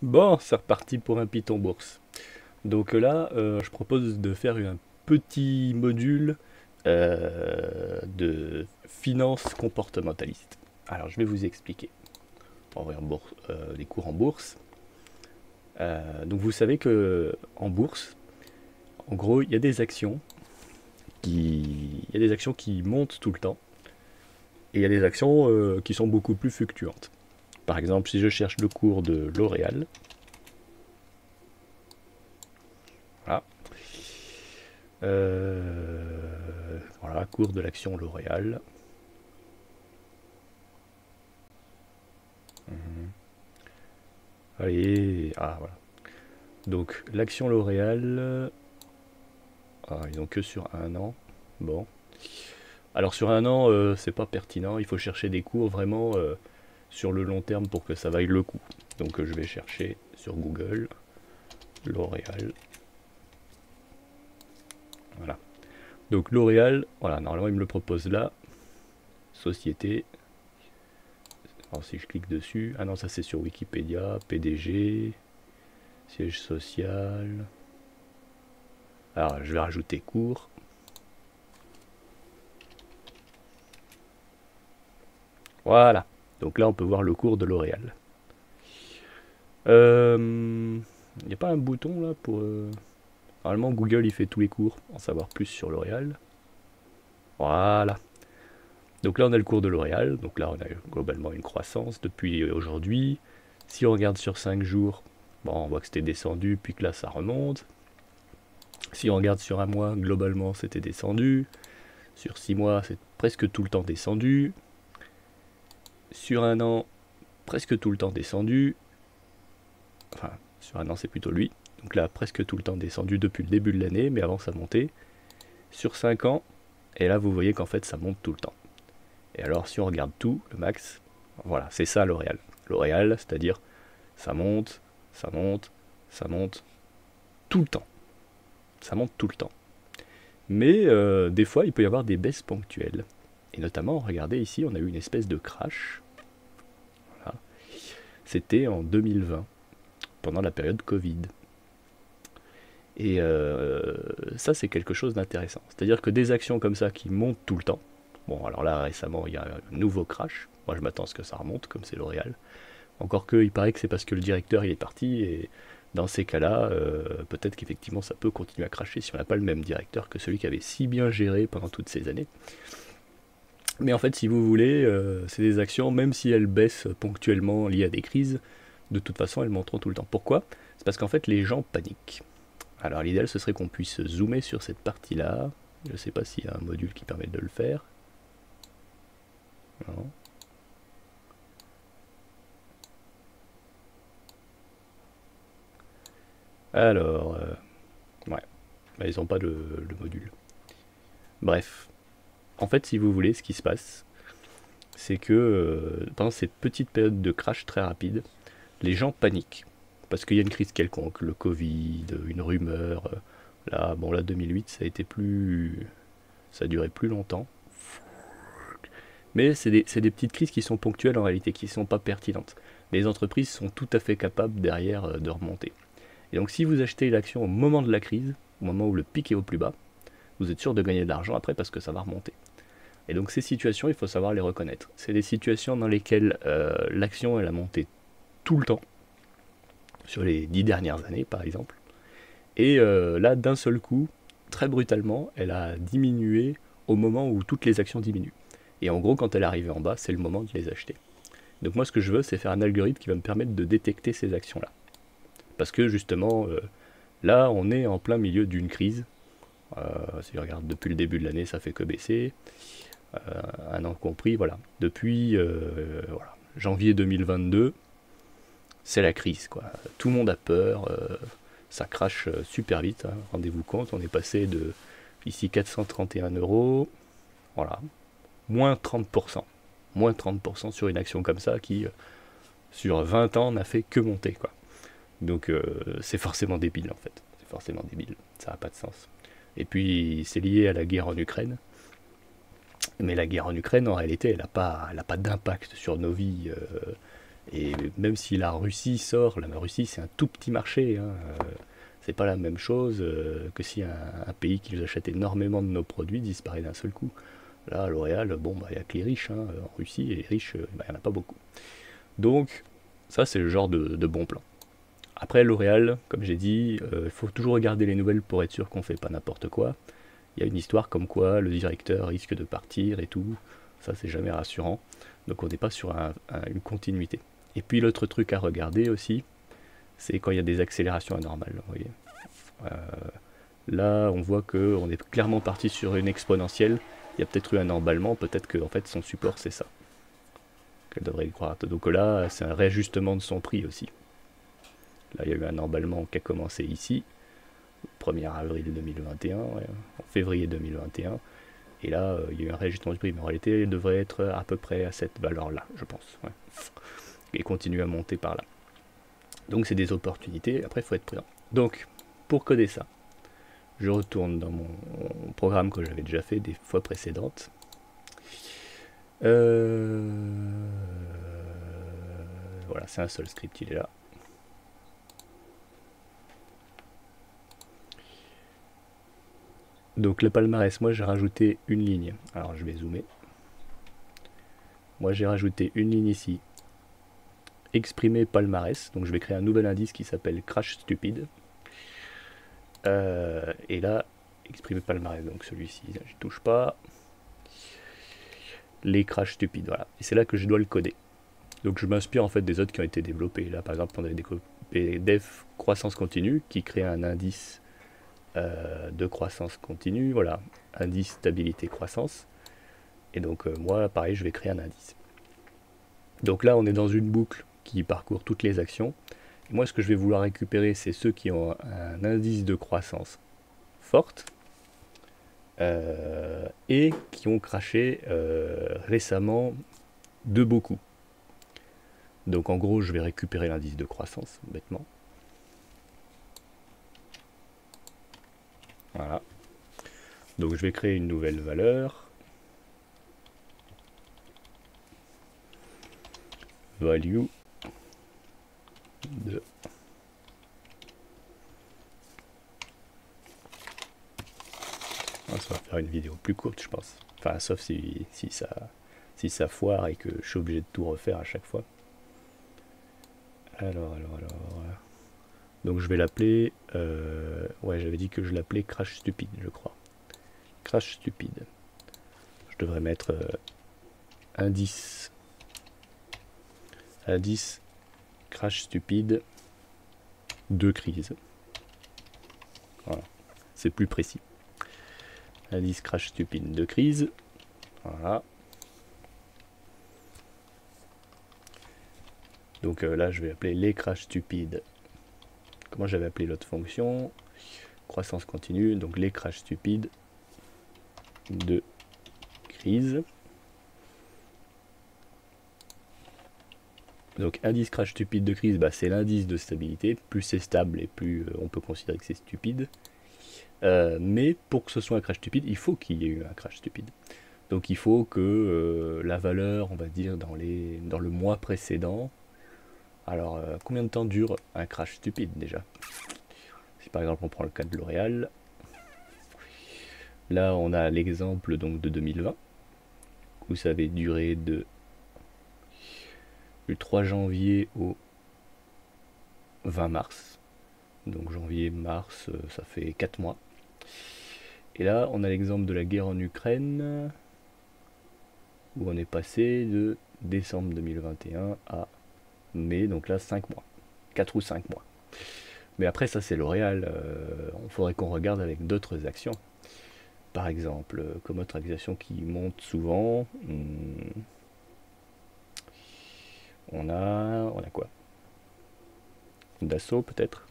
Bon, c'est reparti pour un Python bourse. Donc là, je propose de faire un petit module de finance comportementaliste. Alors, je vais vous expliquer. On va voir les cours en bourse. Donc, vous savez que en bourse, en gros, il y a des actions qui montent tout le temps et il y a des actions qui sont beaucoup plus fluctuantes. Par exemple, si je cherche le cours de L'Oréal, voilà, voilà, cours de l'action L'Oréal. Allez, ah voilà. Donc l'action L'Oréal, ils ont que sur un an. Bon. Alors sur un an, c'est pas pertinent. Il faut chercher des cours vraiment sur le long terme pour que ça vaille le coup. Donc je vais chercher sur Google L'Oréal. Voilà. Donc L'Oréal, voilà, normalement il me le propose là. Société. Alors si je clique dessus, ah non, ça c'est sur Wikipédia, PDG, siège social. Alors je vais rajouter cours. Voilà. Donc là on peut voir le cours de L'Oréal. Il n'y a pas un bouton là pour... Normalement Google il fait tous les cours, en savoir plus sur L'Oréal. Voilà. Donc là on a le cours de L'Oréal, donc là on a globalement une croissance depuis aujourd'hui. Si on regarde sur 5 jours, bon, on voit que c'était descendu, puis que là ça remonte. Si on regarde sur un mois, globalement c'était descendu. Sur 6 mois, c'est presque tout le temps descendu. Sur un an, presque tout le temps descendu. Enfin, sur un an c'est plutôt lui. Donc là, presque tout le temps descendu depuis le début de l'année, mais avant ça montait. Sur 5 ans, et là vous voyez qu'en fait ça monte tout le temps. Et alors si on regarde tout, le max, voilà, c'est ça L'Oréal. L'Oréal, c'est-à-dire ça monte, ça monte, ça monte tout le temps. Ça monte tout le temps. Mais des fois, il peut y avoir des baisses ponctuelles. Et notamment, regardez ici, on a eu une espèce de crash. Voilà. C'était en 2020, pendant la période Covid. Et ça, c'est quelque chose d'intéressant. C'est-à-dire que des actions comme ça qui montent tout le temps, bon, alors là, récemment, il y a un nouveau crash. Moi, je m'attends à ce que ça remonte, comme c'est L'Oréal. Encore que, il paraît que c'est parce que le directeur, il est parti, et dans ces cas-là, peut-être qu'effectivement, ça peut continuer à cracher si on n'a pas le même directeur que celui qui avait si bien géré pendant toutes ces années. Mais en fait, si vous voulez, c'est des actions, même si elles baissent ponctuellement liées à des crises, de toute façon, elles monteront tout le temps. Pourquoi? C'est parce qu'en fait, les gens paniquent. Alors l'idéal ce serait qu'on puisse zoomer sur cette partie-là. Je ne sais pas s'il y a un module qui permet de le faire. Non. Alors, ouais, bah, ils n'ont pas le module. Bref, en fait si vous voulez, ce qui se passe, c'est que pendant cette petite période de crash très rapide, les gens paniquent. Parce qu'il y a une crise quelconque, le Covid, une rumeur. Là, bon là 2008 ça a été plus... ça a duré plus longtemps. Mais c'est des petites crises qui sont ponctuelles en réalité, qui ne sont pas pertinentes. Les entreprises sont tout à fait capables derrière de remonter. Et donc si vous achetez l'action au moment de la crise, au moment où le pic est au plus bas, vous êtes sûr de gagner de l'argent après parce que ça va remonter. Et donc ces situations, il faut savoir les reconnaître. C'est des situations dans lesquelles l'action elle a monté tout le temps, sur les 10 dernières années par exemple. Et là, d'un seul coup, très brutalement, elle a diminué au moment où toutes les actions diminuent. Et en gros, quand elle est arrivée en bas, c'est le moment de les acheter. Donc moi, ce que je veux, c'est faire un algorithme qui va me permettre de détecter ces actions-là. Parce que justement, là, on est en plein milieu d'une crise. Si je regarde depuis le début de l'année, ça fait que baisser. Un an compris, voilà. Depuis voilà, janvier 2022, c'est la crise, quoi. Tout le monde a peur. Ça crache super vite. Hein. Rendez-vous compte, on est passé de ici 431 euros. Voilà, moins 30%. Moins 30% sur une action comme ça qui, sur 20 ans, n'a fait que monter, quoi. Donc c'est forcément débile en fait. C'est forcément débile. Ça n'a pas de sens. Et puis c'est lié à la guerre en Ukraine. Mais la guerre en Ukraine, en réalité, elle n'a pas d'impact sur nos vies Et même si la Russie sort, la Russie c'est un tout petit marché, hein, c'est pas la même chose que si un pays qui nous achète énormément de nos produits disparaît d'un seul coup. Là, L'Oréal, bon, bah, il n'y a que les riches, hein, en Russie, et les riches, bah, il n'y en a pas beaucoup. Donc, ça, c'est le genre de bon plan. Après, L'Oréal, comme j'ai dit, il faut toujours regarder les nouvelles pour être sûr qu'on fait pas n'importe quoi. Il y a une histoire comme quoi le directeur risque de partir et tout. Ça, c'est jamais rassurant. Donc, on n'est pas sur une continuité. Et puis, l'autre truc à regarder aussi, c'est quand il y a des accélérations anormales. Vous voyez. Euh, Là, on voit qu'on est clairement parti sur une exponentielle. Il y a peut-être eu un emballement, peut-être que en fait, son support, c'est ça. Qu'elle devrait y croire. Donc là, c'est un réajustement de son prix aussi. Là, il y a eu un emballement qui a commencé ici, 1er avril 2021, ouais, en février 2021. Et là, il y a eu un réajustement du prix. Mais en réalité, il devrait être à peu près à cette valeur-là, je pense. Ouais. Et continue à monter par là. Donc, c'est des opportunités. Après, il faut être prudent. Donc, pour coder ça, je retourne dans mon programme que j'avais déjà fait des fois précédentes. Voilà, c'est un seul script, il est là. Donc le palmarès, moi j'ai rajouté une ligne. Alors je vais zoomer. Moi j'ai rajouté une ligne ici. Exprimer palmarès. Donc je vais créer un nouvel indice qui s'appelle Crash Stupide. Et là, exprimer palmarès. Donc celui-ci, je touche pas. Les Crash Stupides, voilà. Et c'est là que je dois le coder. Donc je m'inspire en fait des autres qui ont été développés. Là par exemple on avait développé Def croissance continue qui crée un indice de croissance continue. Voilà, indice stabilité croissance. Et donc moi pareil je vais créer un indice. Donc là on est dans une boucle qui parcourt toutes les actions. Et moi ce que je vais vouloir récupérer c'est ceux qui ont un indice de croissance forte et qui ont craché récemment de beaucoup. Donc en gros, je vais récupérer l'indice de croissance, bêtement. Voilà. Donc je vais créer une nouvelle valeur. Value de... Ah, ça va faire une vidéo plus courte, je pense. Enfin, sauf si ça foire et que je suis obligé de tout refaire à chaque fois. Alors. Donc je vais l'appeler... ouais, j'avais dit que je l'appelais Crash Stupide, je crois. Crash Stupide. Je devrais mettre indice Crash Stupide de crise. Voilà. C'est plus précis. Indice Crash Stupide de crise. Voilà. Donc là, je vais appeler les Crash Stupides. Comment j'avais appelé l'autre fonction? Croissance continue. Donc les Crash Stupides de crise. Donc indice Crash Stupide de crise, bah, c'est l'indice de stabilité. Plus c'est stable et plus on peut considérer que c'est stupide. Mais pour que ce soit un crash stupide, il faut qu'il y ait eu un crash stupide. Donc il faut que la valeur, on va dire, dans le mois précédent. Alors, combien de temps dure un crash stupide déjà? Si par exemple on prend le cas de L'Oréal, là on a l'exemple donc de 2020, où ça avait duré du 3 janvier au 20 mars. Donc janvier-mars, ça fait 4 mois. Et là, on a l'exemple de la guerre en Ukraine, où on est passé de décembre 2021 à mai, donc là 5 mois. 4 ou 5 mois. Mais après, ça c'est L'Oréal. Il faudrait qu'on regarde avec d'autres actions. Par exemple, comme autre action qui monte souvent, on a quoi? Dassault peut-être?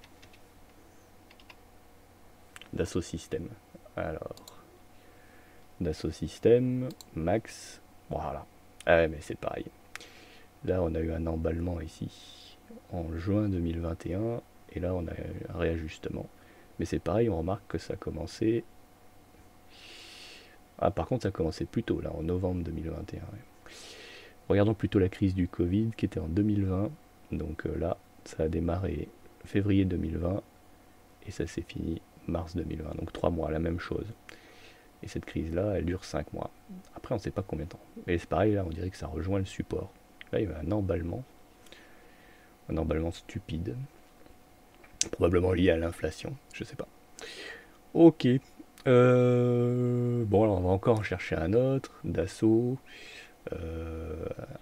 Dassault Systèmes. Alors, Dassault Systèmes, Max, voilà. Ah ouais, mais c'est pareil. Là, on a eu un emballement ici en juin 2021, et là, on a eu un réajustement. Mais c'est pareil, on remarque que ça a commencé... Ah, par contre, ça a commencé plus tôt, là, en novembre 2021. Ouais. Regardons plutôt la crise du Covid qui était en 2020. Donc là, ça a démarré février 2020 et ça s'est fini mars 2020. Donc 3 mois, la même chose. Et cette crise-là, elle dure 5 mois. Après, on ne sait pas combien de temps. Mais c'est pareil, là, on dirait que ça rejoint le support. Là, il y a un emballement stupide. Probablement lié à l'inflation, je sais pas. Ok. Bon, alors on va encore en chercher un autre, Dassault.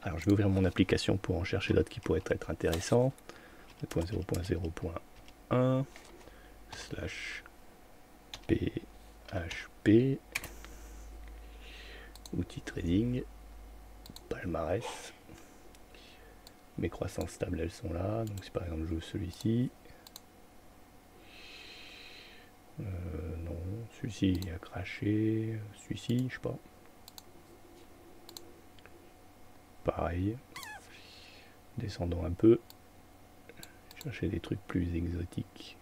Alors je vais ouvrir mon application pour en chercher d'autres qui pourraient être intéressants. 2.0.0.1 slash PHP outil trading palmarès. Mes croissances stables elles sont là. Donc si par exemple je joue celui-ci. Non, celui-ci a craché. Celui-ci, je sais pas. Pareil. Descendons un peu. Chercher des trucs plus exotiques.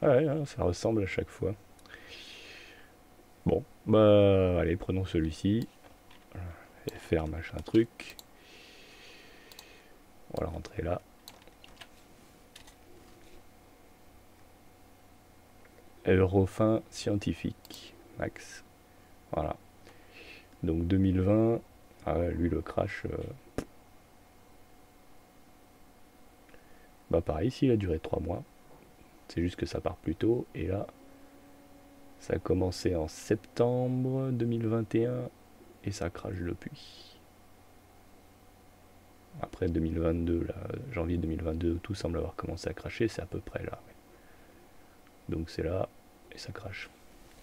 Ouais, ça ressemble à chaque fois. Bon, bah allez, prenons celui-ci. FR machin truc. On va le rentrer là. Eurofin scientifique. Max. Voilà. Donc 2020. Ah ouais, lui le crash. Bah pareil, ici il a duré 3 mois. C'est juste que ça part plus tôt. Et là, ça a commencé en septembre 2021 et ça crache depuis. Après 2022, là, janvier 2022, tout semble avoir commencé à cracher, c'est à peu près là. Donc c'est là et ça crache.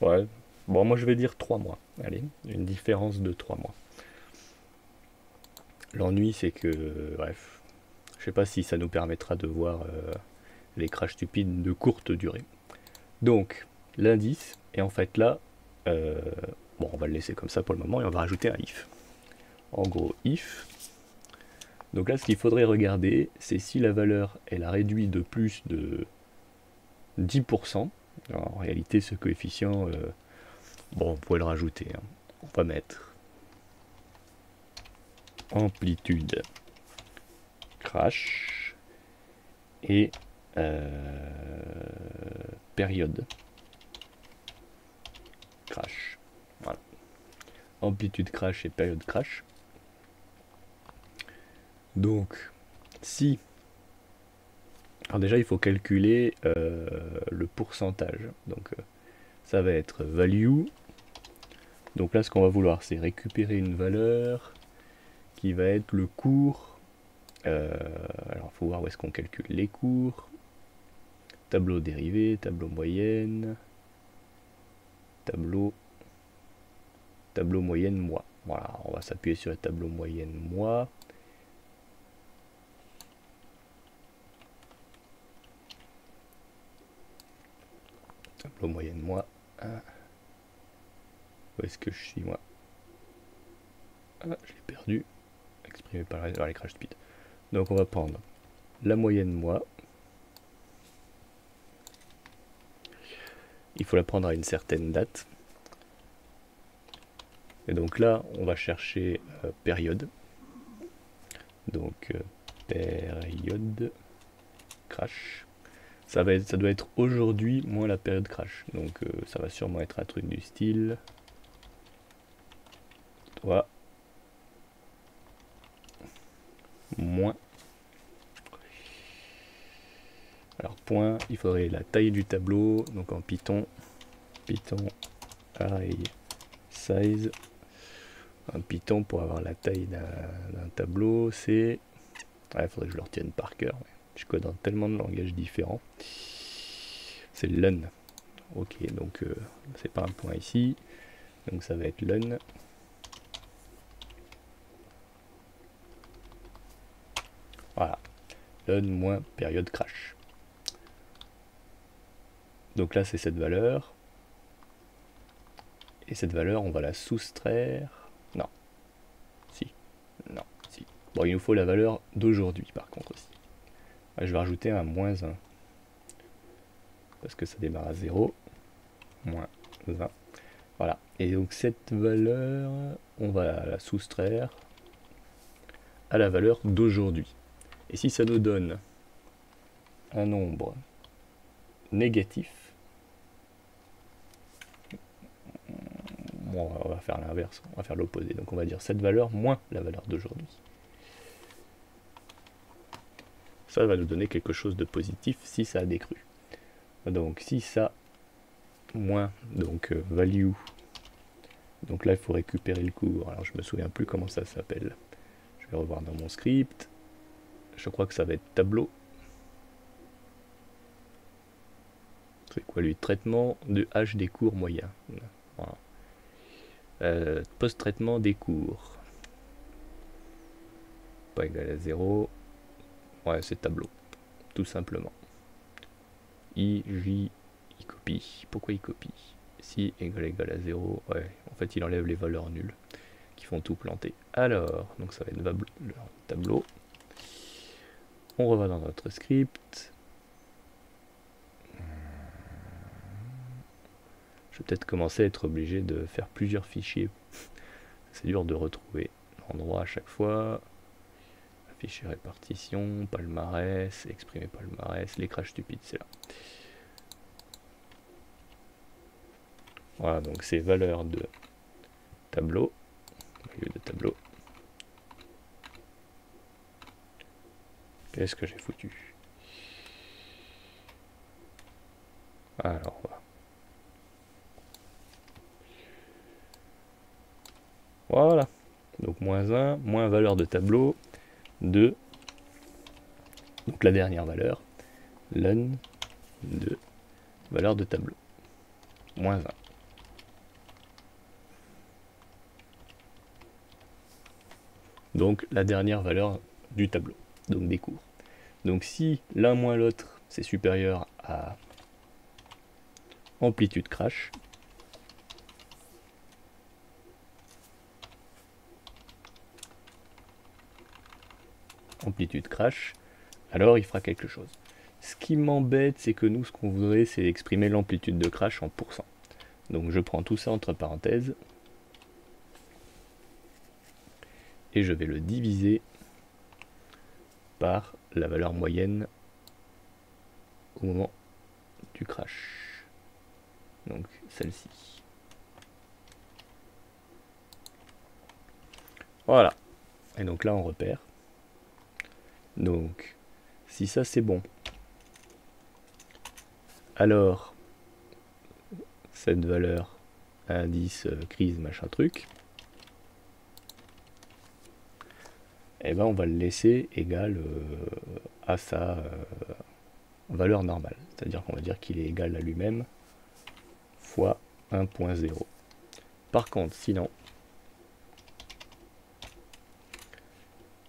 Ouais, bon moi je vais dire 3 mois. Allez, une différence de 3 mois. L'ennui c'est que, bref, je sais pas si ça nous permettra de voir les crashs stupides de courte durée. Donc, l'indice, et en fait là, bon on va le laisser comme ça pour le moment et on va rajouter un if. En gros, if. Donc là, ce qu'il faudrait regarder, c'est si la valeur, elle a réduit de plus de 10%. Alors, en réalité, ce coefficient, bon, on pourrait le rajouter. Hein. On va mettre amplitude crash et période crash. Voilà. Amplitude crash et période crash. Donc, si... Alors déjà, il faut calculer le pourcentage. Donc, ça va être value. Donc là, ce qu'on va vouloir, c'est récupérer une valeur qui va être le cours. Alors, il faut voir où est-ce qu'on calcule les cours. Tableau dérivé, tableau moyenne, tableau moyenne mois. Voilà, on va s'appuyer sur le tableau moyenne mois. Tableau moyenne mois. Où est-ce que je suis moi? Ah, je l'ai perdu. Exprimé par les crash speed. Donc on va prendre la moyenne mois. Il faut la prendre à une certaine date. Et donc là, on va chercher période. Donc période crash. Ça doit être aujourd'hui moins la période crash. Donc ça va sûrement être un truc du style. Toi. Moins. Alors point, il faudrait la taille du tableau. Donc en Python array size. En Python pour avoir la taille d'un tableau, c'est... Il faudrait que je le retienne par cœur. Je code dans tellement de langages différents. C'est lun. Ok, donc c'est pas un point ici. Donc ça va être lun. Voilà. Lun moins période crash. Donc là, c'est cette valeur. Et cette valeur, on va la soustraire. Non. Si. Non. Si. Bon, il nous faut la valeur d'aujourd'hui, par contre, aussi. Là, je vais rajouter un moins 1. Parce que ça démarre à 0. Moins 20. Voilà. Et donc cette valeur, on va la soustraire à la valeur d'aujourd'hui. Et si ça nous donne un nombre négatif, bon, on va faire l'inverse, on va faire l'opposé. Donc on va dire cette valeur moins la valeur d'aujourd'hui. Ça va nous donner quelque chose de positif si ça a décru. Donc si ça moins, donc value, donc là il faut récupérer le cours. Alors je me souviens plus comment ça s'appelle. Je vais revoir dans mon script. Je crois que ça va être tableau. C'est quoi lui? Traitement de H des cours moyens. Voilà. Post-traitement des cours. Pas égal à 0. Ouais, c'est tableau. Tout simplement. I, J, il copie. Pourquoi il copie? Si égal à 0. Ouais, en fait il enlève les valeurs nulles qui font tout planter. Alors, donc ça va être le tableau. On revient dans notre script. Je vais peut-être commencer à être obligé de faire plusieurs fichiers. C'est dur de retrouver l'endroit à chaque fois. Fichier répartition, palmarès, exprimer palmarès, les crashs stupides, c'est là. Voilà, donc c'est valeur de tableau, value de tableau. Qu'est-ce que j'ai foutu? Alors, voilà. Donc moins 1, moins valeur de tableau, 2. Donc la dernière valeur, ln de valeur de tableau, moins 1. Donc la dernière valeur du tableau, donc des cours. Donc si l'un moins l'autre, c'est supérieur à amplitude crash, alors il fera quelque chose. Ce qui m'embête, c'est que nous, ce qu'on voudrait, c'est exprimer l'amplitude de crash en pourcent. Donc je prends tout ça entre parenthèses, et je vais le diviser par la valeur moyenne au moment du crash. Donc celle-ci. Voilà. Et donc là, on repère. Donc, si ça c'est bon, alors cette valeur indice crise machin truc, et ben on va le laisser égal à sa valeur normale. C'est-à-dire qu'on va dire qu'il est égal à lui-même fois 1.0. Par contre, sinon,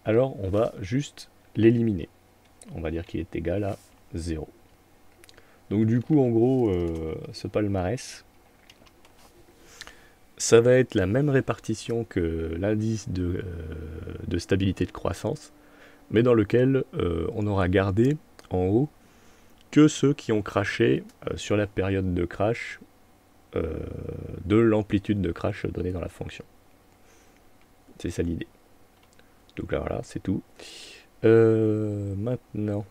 alors on va juste l'éliminer. On va dire qu'il est égal à 0. Donc du coup, en gros, ce palmarès, ça va être la même répartition que l'indice de stabilité de croissance, mais dans lequel on aura gardé en haut que ceux qui ont crashé sur la période de crash de l'amplitude de crash donnée dans la fonction. C'est ça l'idée. Donc là, voilà, c'est tout. Maintenant,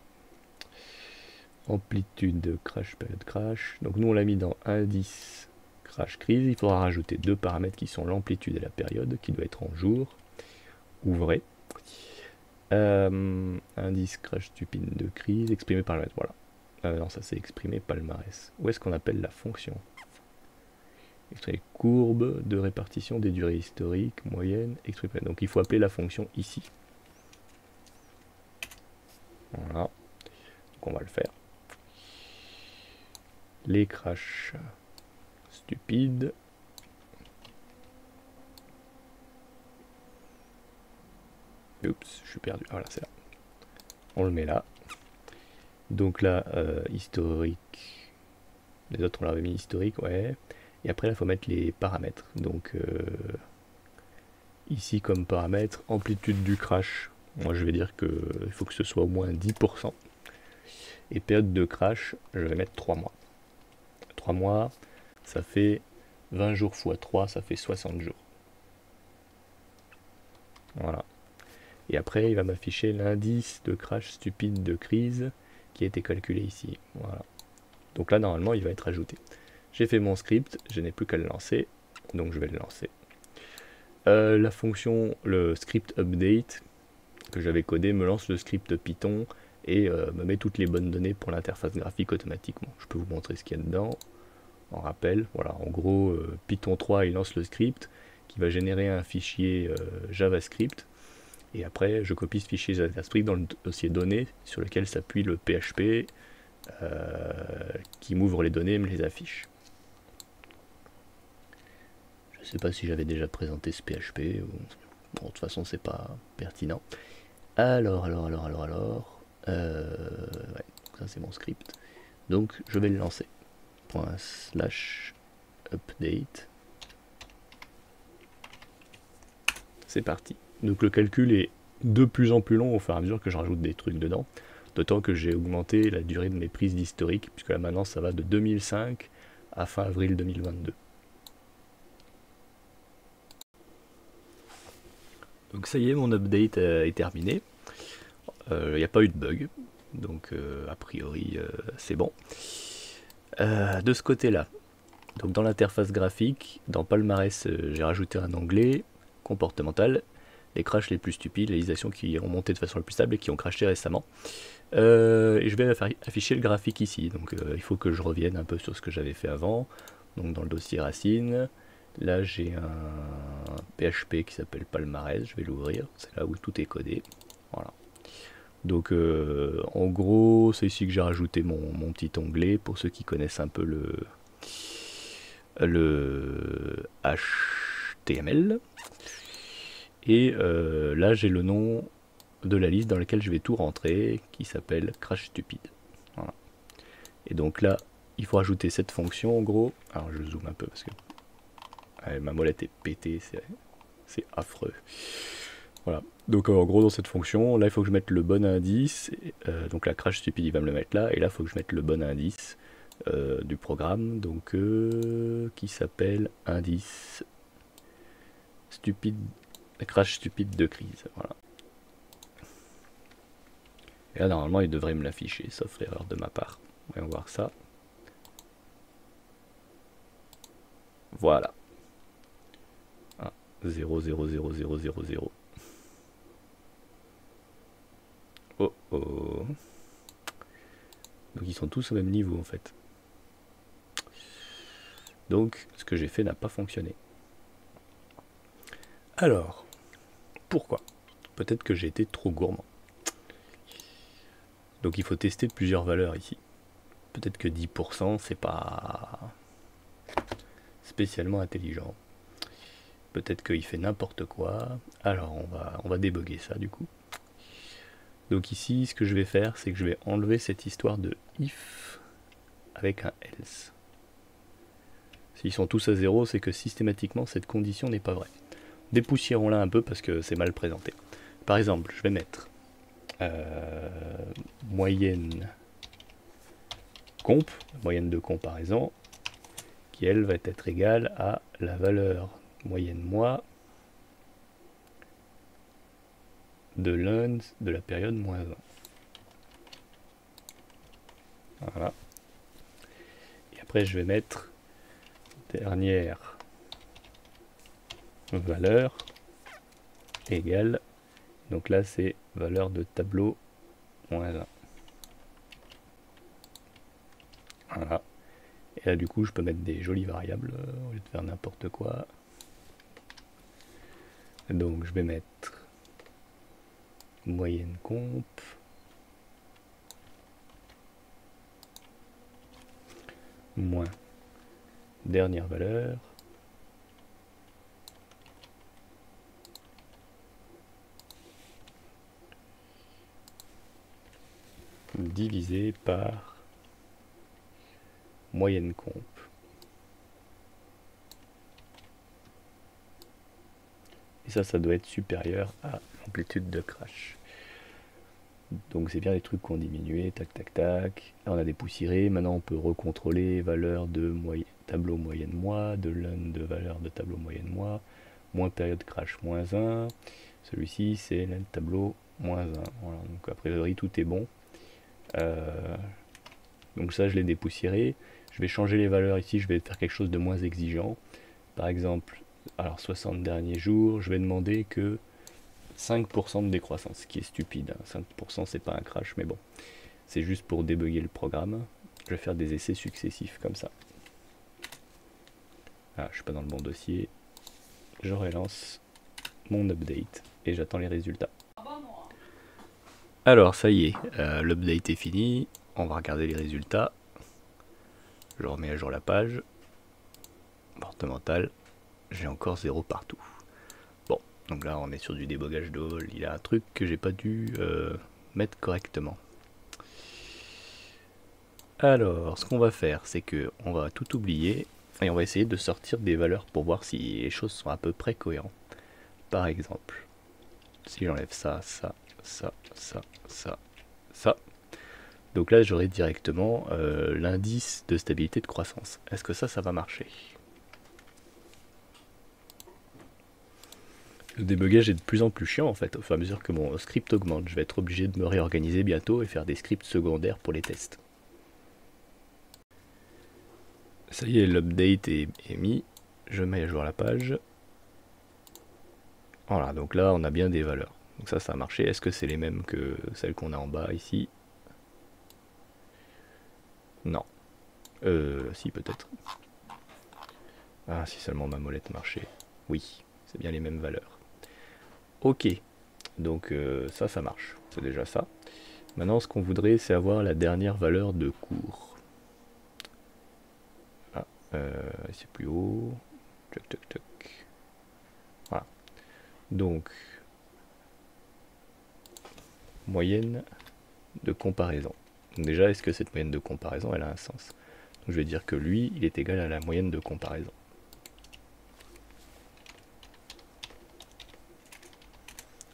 amplitude de crash, période crash. Donc nous, on l'a mis dans indice crash crise. Il faudra rajouter deux paramètres qui sont l'amplitude et la période, qui doit être en jour, ouvrez. Indice crash stupide de crise, exprimé palmarès. Voilà. Non, ça c'est exprimé palmarès. Où est-ce qu'on appelle la fonction? Exprimer courbe de répartition des durées historiques, moyenne, exprimé. Donc il faut appeler la fonction ici. Voilà. Donc on va le faire. Les crashs stupides. Oups, je suis perdu. Voilà, c'est là. On le met là. Donc là, historique. Les autres, on l'avait mis historique, ouais. Et après, là, il faut mettre les paramètres. Donc, ici, comme paramètre, amplitude du crash. Moi, je vais dire qu'il faut que ce soit au moins 10%. Et période de crash, je vais mettre 3 mois. 3 mois, ça fait 20 jours x 3, ça fait 60 jours. Voilà. Et après, il va m'afficher l'indice de crash stupide de crise qui a été calculé ici. Voilà. Donc là, normalement, il va être ajouté. J'ai fait mon script, je n'ai plus qu'à le lancer, donc je vais le lancer. La fonction, le script update que j'avais codé me lance le script Python et me met toutes les bonnes données pour l'interface graphique automatiquement. Je peux vous montrer ce qu'il y a dedans. En rappel, voilà, en gros, Python 3 il lance le script qui va générer un fichier JavaScript. Et après, je copie ce fichier JavaScript dans le dossier données sur lequel s'appuie le PHP qui m'ouvre les données et me les affiche. Je ne sais pas si j'avais déjà présenté ce PHP. Bon, de toute façon, c'est pas pertinent. Alors. Ouais, ça c'est mon script. Donc, je vais le lancer. ./update. C'est parti. Donc le calcul est de plus en plus long au fur et à mesure que je rajoute des trucs dedans. D'autant que j'ai augmenté la durée de mes prises d'historique, puisque là maintenant ça va de 2005 à fin avril 2022. Donc ça y est, mon update est terminé. Il n'y a pas eu de bug, donc a priori c'est bon. De ce côté-là, donc dans l'interface graphique, dans Palmarès, j'ai rajouté un onglet comportemental, les crashs les plus stupides, les réalisations qui ont monté de façon la plus stable et qui ont crashé récemment. Et je vais afficher le graphique ici, donc il faut que je revienne un peu sur ce que j'avais fait avant. Donc dans le dossier racine, là j'ai un PHP qui s'appelle Palmarès, je vais l'ouvrir, c'est là où tout est codé. Voilà. Donc en gros, c'est ici que j'ai rajouté mon petit onglet pour ceux qui connaissent un peu le HTML. Et là j'ai le nom de la liste dans laquelle je vais tout rentrer qui s'appelle crash stupide. Voilà. Et donc là il faut rajouter cette fonction en gros. Alors je zoome un peu parce que ma molette est pétée, c'est affreux. Voilà. Donc en gros dans cette fonction, là il faut que je mette le bon indice. Donc la crash stupide il va me le mettre là. Et là il faut que je mette le bon indice du programme. Donc qui s'appelle indice stupide, crash stupide de crise. Voilà. Et là normalement il devrait me l'afficher, sauf l'erreur de ma part. Voyons voir ça. Voilà. Ah, 0, 0, 0, 0, 0, 0. Oh oh. Donc ils sont tous au même niveau en fait. Donc ce que j'ai fait n'a pas fonctionné. Alors, pourquoi? Peut-être que j'ai été trop gourmand. Donc il faut tester plusieurs valeurs ici. Peut-être que 10% c'est pas spécialement intelligent. Peut-être qu'il fait n'importe quoi. Alors on va débugger ça du coup. Donc ici ce que je vais faire c'est que je vais enlever cette histoire de if avec un else. S'ils sont tous à 0, c'est que systématiquement cette condition n'est pas vraie. Dépoussiérons-la un peu parce que c'est mal présenté. Par exemple, je vais mettre moyenne comp, moyenne de comparaison, qui elle va être égale à la valeur moyenne mois de l'un de la période moins 1. Voilà. Et après je vais mettre dernière valeur égale, donc là c'est valeur de tableau moins 1. Voilà. Et là du coup je peux mettre des jolies variables au lieu de faire n'importe quoi. Donc je vais mettre moyenne comp moins dernière valeur divisé par moyenne comp. Et ça doit être supérieur à l'amplitude de crash. Donc c'est bien les trucs qu'on diminué, tac tac tac. Là on a dépoussiéré, maintenant on peut recontrôler valeur de tableau moyenne mois, de l'un de valeur de tableau moyenne mois, moins période crash moins 1. Celui-ci c'est le tableau moins 1. Voilà, donc a priori tout est bon. Donc ça je l'ai dépoussiéré. Je vais changer les valeurs ici, je vais faire quelque chose de moins exigeant. Par exemple, alors 60 derniers jours, je vais demander que 5% de décroissance, ce qui est stupide. 5% c'est pas un crash, mais bon. C'est juste pour débugger le programme. Je vais faire des essais successifs comme ça. Ah, je suis pas dans le bon dossier. Je relance mon update et j'attends les résultats. Alors ça y est, l'update est fini. On va regarder les résultats. Je remets à jour la page. Comportemental. J'ai encore 0 partout. Bon, donc là on est sur du débogage de vol. Il y a un truc que j'ai pas dû mettre correctement. Alors, ce qu'on va faire, c'est que on va tout oublier et on va essayer de sortir des valeurs pour voir si les choses sont à peu près cohérentes. Par exemple, si j'enlève ça, ça, ça, ça, ça, ça. Donc là, j'aurai directement l'indice de stabilité de croissance. Est-ce que ça va marcher? Le débugage est de plus en plus chiant en fait, au fur et à mesure que mon script augmente. Je vais être obligé de me réorganiser bientôt et faire des scripts secondaires pour les tests. Ça y est, l'update est mis. Je mets à jour la page. Voilà, donc là on a bien des valeurs. Donc ça a marché. Est-ce que c'est les mêmes que celles qu'on a en bas ici? Non. Si peut-être. Ah, si seulement ma molette marchait. Oui, c'est bien les mêmes valeurs. Ok, donc ça marche. C'est déjà ça. Maintenant, ce qu'on voudrait, c'est avoir la dernière valeur de cours. Ah, c'est plus haut. Toc, toc, toc. Voilà. Donc, moyenne de comparaison. Donc déjà, est-ce que cette moyenne de comparaison, elle a un sens? Donc je vais dire que lui, il est égal à la moyenne de comparaison.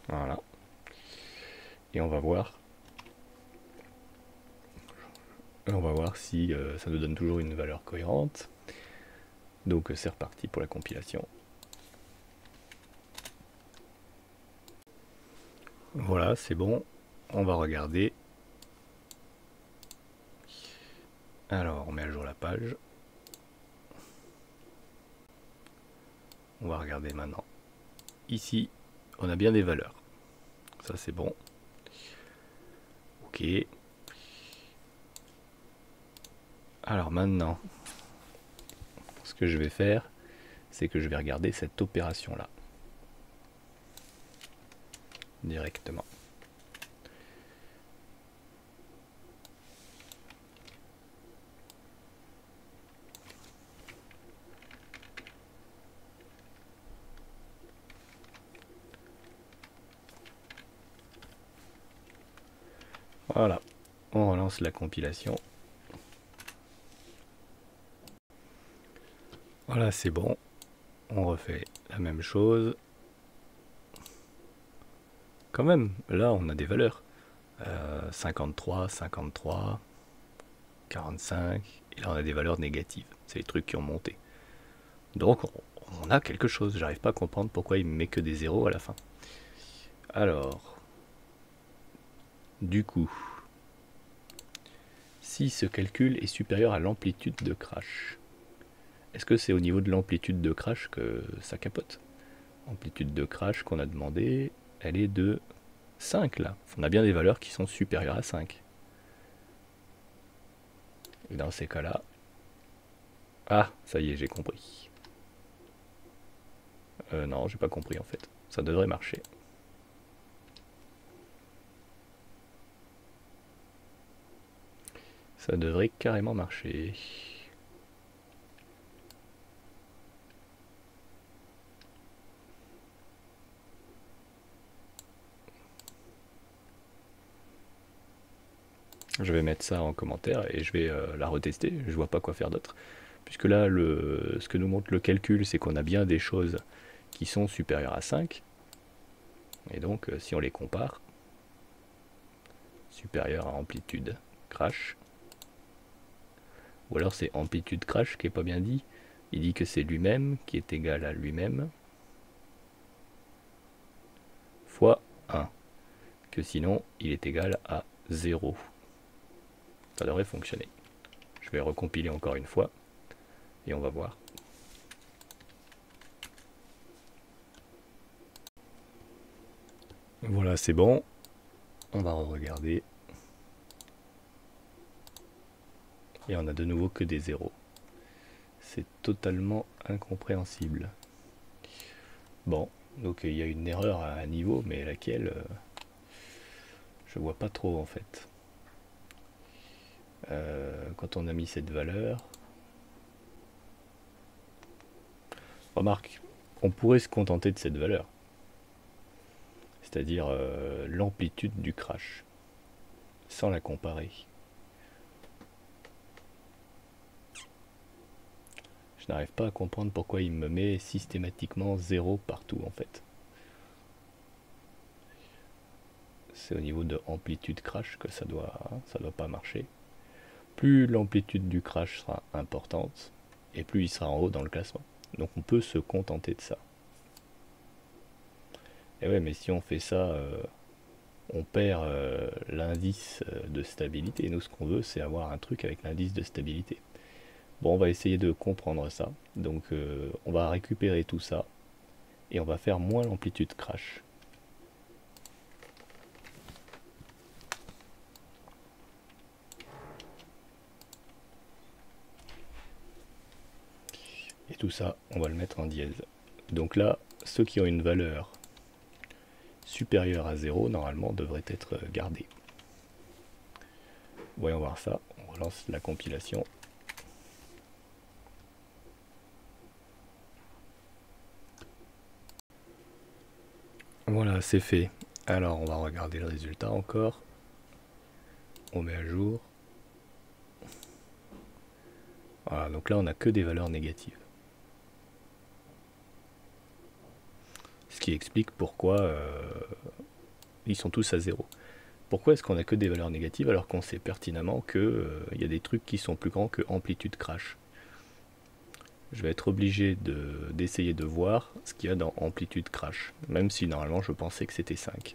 Voilà. Et on va voir. On va voir si ça nous donne toujours une valeur cohérente. Donc c'est reparti pour la compilation. Voilà, c'est bon. On va regarder. Alors, on met à jour la page. On va regarder maintenant. Ici, on a bien des valeurs. Ça, c'est bon. Ok. Alors maintenant, ce que je vais faire, c'est que je vais regarder cette opération-là. Directement. Voilà, on relance la compilation. Voilà, c'est bon. On refait la même chose. Quand même, là on a des valeurs. 53, 53, 45, et là on a des valeurs négatives. C'est les trucs qui ont monté. Donc on a quelque chose. J'arrive pas à comprendre pourquoi il met que des zéros à la fin. Alors, du coup, si ce calcul est supérieur à l'amplitude de crash, est-ce que c'est au niveau de l'amplitude de crash que ça capote? Amplitude de crash qu'on a demandé, elle est de 5 là. On a bien des valeurs qui sont supérieures à 5. Et dans ces cas-là... Ah, ça y est, j'ai compris. Non, j'ai pas compris en fait. Ça devrait marcher. Ça devrait carrément marcher. Je vais mettre ça en commentaire et je vais la retester. Je vois pas quoi faire d'autre. Puisque là, ce que nous montre le calcul, c'est qu'on a bien des choses qui sont supérieures à 5. Et donc, si on les compare, supérieur à amplitude crash, Ou alors c'est amplitude crash qui est pas bien dit. Il dit que c'est lui-même qui est égal à lui-même fois 1. Que sinon il est égal à 0. Ça devrait fonctionner. Je vais recompiler encore une fois et on va voir. Voilà, c'est bon. On va regarder. Et on a de nouveau que des zéros. C'est totalement incompréhensible. Bon, donc il y a une erreur à un niveau, mais laquelle je vois pas trop en fait. Quand on a mis cette valeur, remarque, on pourrait se contenter de cette valeur, c'est-à-dire l'amplitude du crash, sans la comparer. Je n'arrive pas à comprendre pourquoi il me met systématiquement 0 partout en fait. C'est au niveau de amplitude crash que ça doit pas marcher. Plus l'amplitude du crash sera importante, et plus il sera en haut dans le classement. Donc on peut se contenter de ça. Et ouais, mais si on fait ça, on perd l'indice de stabilité. Nous, ce qu'on veut, c'est avoir un truc avec l'indice de stabilité. Bon, on va essayer de comprendre ça. Donc on va récupérer tout ça, et on va faire moins l'amplitude crash. Et tout ça, on va le mettre en dièse. Donc là, ceux qui ont une valeur supérieure à 0, normalement, devraient être gardés. Voyons voir ça. On relance la compilation. Voilà, c'est fait. Alors, on va regarder le résultat encore. On met à jour. Voilà, donc là, on n'a que des valeurs négatives. Ce qui explique pourquoi ils sont tous à 0. Pourquoi est-ce qu'on n'a que des valeurs négatives alors qu'on sait pertinemment qu'il y a des trucs qui sont plus grands que amplitude crash? Je vais être obligé d'essayer de voir ce qu'il y a dans amplitude crash, même si normalement je pensais que c'était 5.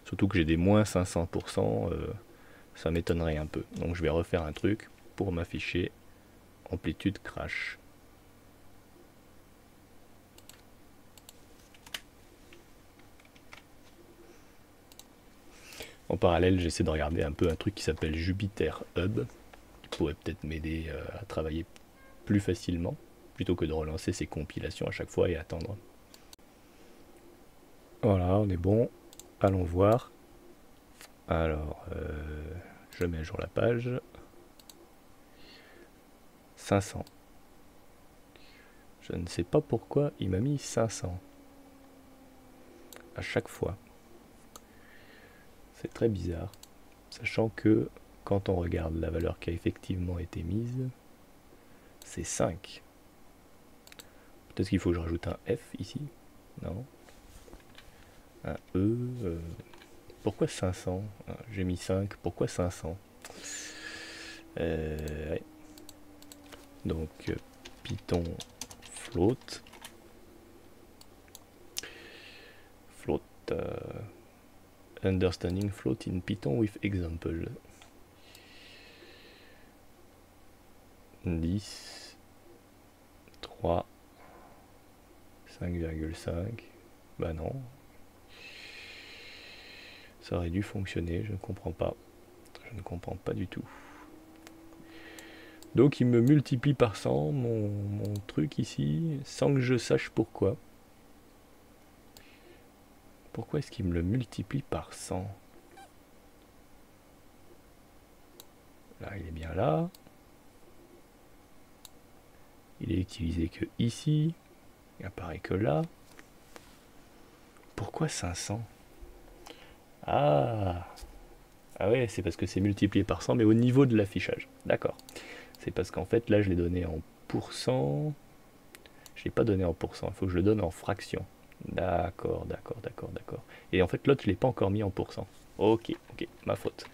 Surtout que j'ai des moins 500%, ça m'étonnerait un peu. Donc je vais refaire un truc pour m'afficher amplitude crash. En parallèle, j'essaie de regarder un peu un truc qui s'appelle Jupyter Hub, qui pourrait peut-être m'aider à travailler plus facilement, plutôt que de relancer ces compilations à chaque fois et attendre. Voilà, on est bon. Allons voir. Alors, je mets à jour la page. 500. Je ne sais pas pourquoi il m'a mis 500. À chaque fois. C'est très bizarre. Sachant que quand on regarde la valeur qui a effectivement été mise, c'est 5. Peut-être qu'il faut que je rajoute un F ici. Non. Un E. Pourquoi 500? J'ai mis 5. Pourquoi 500? Ouais. Donc, Python float. Float. Understanding float in Python with example. 10. 3. 5,5. Bah non. Ça aurait dû fonctionner, je ne comprends pas. Je ne comprends pas du tout. Donc il me multiplie par 100 mon truc ici, sans que je sache pourquoi. Pourquoi est-ce qu'il me le multiplie par 100? Là, il est bien là. Il est utilisé que ici. Il apparaît que là. Pourquoi 500? Ah ouais, c'est parce que c'est multiplié par 100, mais au niveau de l'affichage. D'accord. C'est parce qu'en fait, là, je l'ai donné en pourcent. Je ne l'ai pas donné en pourcent. Il faut que je le donne en fraction. D'accord. Et en fait, l'autre, je ne l'ai pas encore mis en pourcent. Ok, ma faute.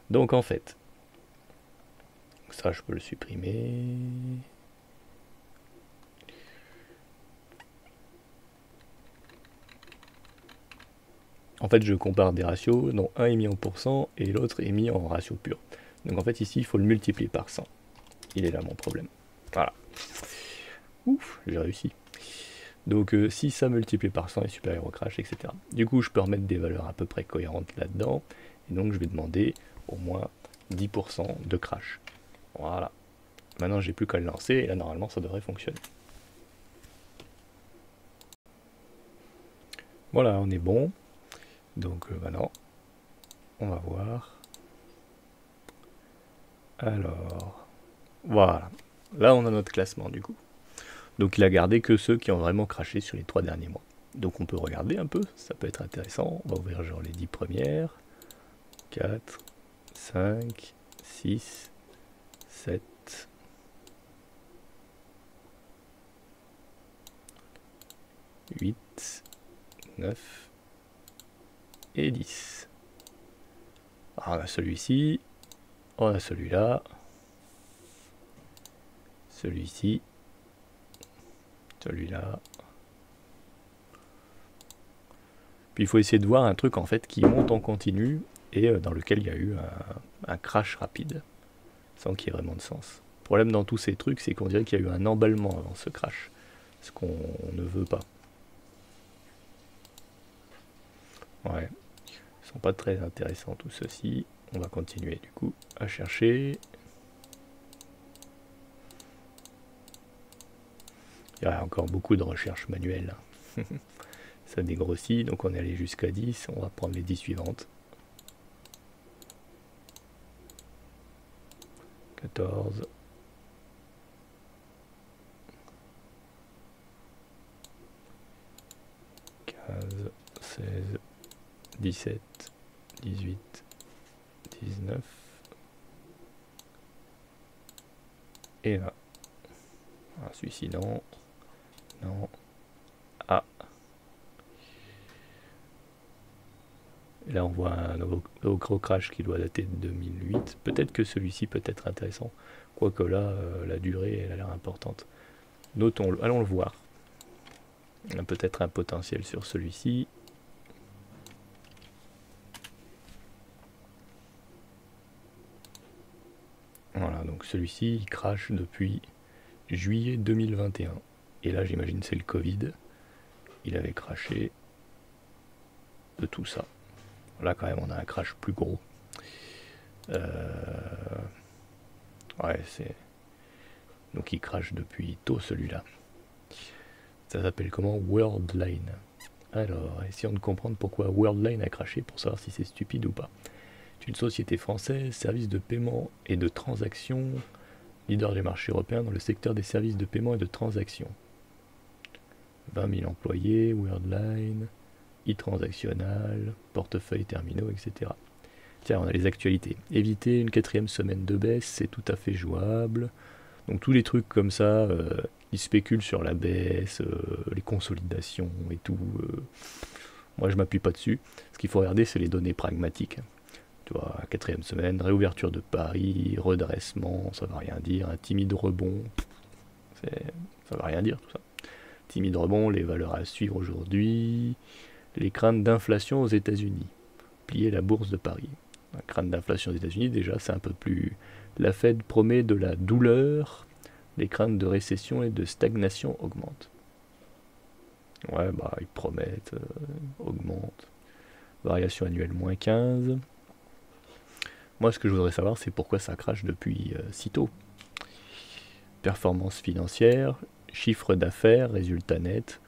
Donc, en fait, ça, je peux le supprimer. En fait, je compare des ratios dont un est mis en pourcent et l'autre est mis en ratio pur. Donc en fait, ici, il faut le multiplier par 100. Il est là mon problème. Voilà. Ouf, j'ai réussi. Donc si ça multiplié par 100 est supérieur au crash, etc. Du coup, je peux remettre des valeurs à peu près cohérentes là-dedans. Et donc, je vais demander au moins 10% de crash. Voilà. Maintenant, j'ai plus qu'à le lancer et là, normalement, ça devrait fonctionner. Voilà, on est bon. Donc maintenant, on va voir. Alors, voilà. Là, on a notre classement du coup. Donc il a gardé que ceux qui ont vraiment craché sur les 3 derniers mois. Donc on peut regarder un peu, ça peut être intéressant. On va ouvrir genre les 10 premières. 4, 5, 6, 7, 8, 9 et 10. Alors, on a celui-ci, on a celui-là, celui-ci, celui-là. Puis il faut essayer de voir un truc en fait qui monte en continu et dans lequel il y a eu un crash rapide, sans qu'il y ait vraiment de sens. Le problème dans tous ces trucs, c'est qu'on dirait qu'il y a eu un emballement avant ce crash, ce qu'on ne veut pas. Ouais, ils sont pas très intéressants tout ceci. On va continuer du coup à chercher. Il y a encore beaucoup de recherches manuelles. Ça dégrossit, donc on est allé jusqu'à 10. On va prendre les 10 suivantes. 14. 15, 16, 17, 18, 19. Et là. Ah, celui-ci, non. Non. Ah. Et là, on voit un gros crash qui doit dater de 2008. Peut-être que celui-ci peut être intéressant. Quoique là, la durée, elle a l'air importante. Notons-le. Allons le voir. On a peut-être un potentiel sur celui-ci. Voilà, donc celui-ci, il crache depuis juillet 2021. Et là, j'imagine c'est le Covid. Il avait craché de tout ça. Là, quand même, on a un crash plus gros. Ouais, c'est... Donc il crache depuis tôt celui-là. Ça s'appelle comment? Worldline. Alors, essayons de comprendre pourquoi Worldline a craché pour savoir si c'est stupide ou pas. C'est une société française, service de paiement et de transaction, leader du marché européen dans le secteur des services de paiement et de transaction. 20 000 employés, Worldline, e-transactional, portefeuille terminaux, etc. Tiens, on a les actualités. Éviter une 4e semaine de baisse, c'est tout à fait jouable. Donc tous les trucs comme ça, ils spéculent sur la baisse, les consolidations et tout. Moi, je m'appuie pas dessus. Ce qu'il faut regarder, c'est les données pragmatiques. Tu vois, 4e semaine, réouverture de Paris, redressement, ça va rien dire. Un timide rebond, ça va rien dire tout ça. Timide rebond, les valeurs à suivre aujourd'hui, les craintes d'inflation aux États-Unis. Plier la bourse de Paris. La crainte d'inflation aux États-Unis, déjà, c'est un peu plus. La Fed promet de la douleur, les craintes de récession et de stagnation augmentent. Ouais, bah, ils promettent, augmentent. Variation annuelle moins 15. Moi, ce que je voudrais savoir, c'est pourquoi ça crache depuis si tôt. Performance financière, chiffre d'affaires, résultat net.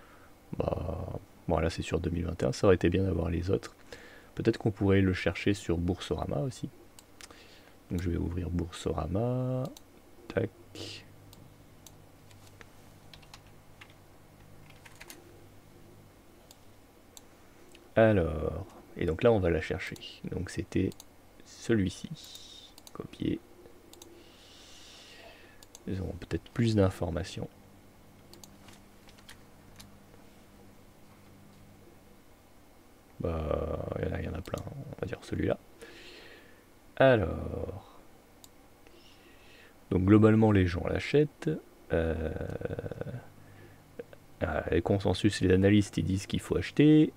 Bah, bon, là, c'est sur 2021. Ça aurait été bien d'avoir les autres. Peut-être qu'on pourrait le chercher sur Boursorama aussi. Donc, je vais ouvrir Boursorama. Tac. Alors, et donc là, on va la chercher. Donc, c'était celui-ci. Copier. Ils auront peut-être plus d'informations. Bah, il y en a plein. On va dire celui-là. Alors, Donc globalement, les gens l'achètent. Les consensus et les analystes, ils disent qu'il faut acheter.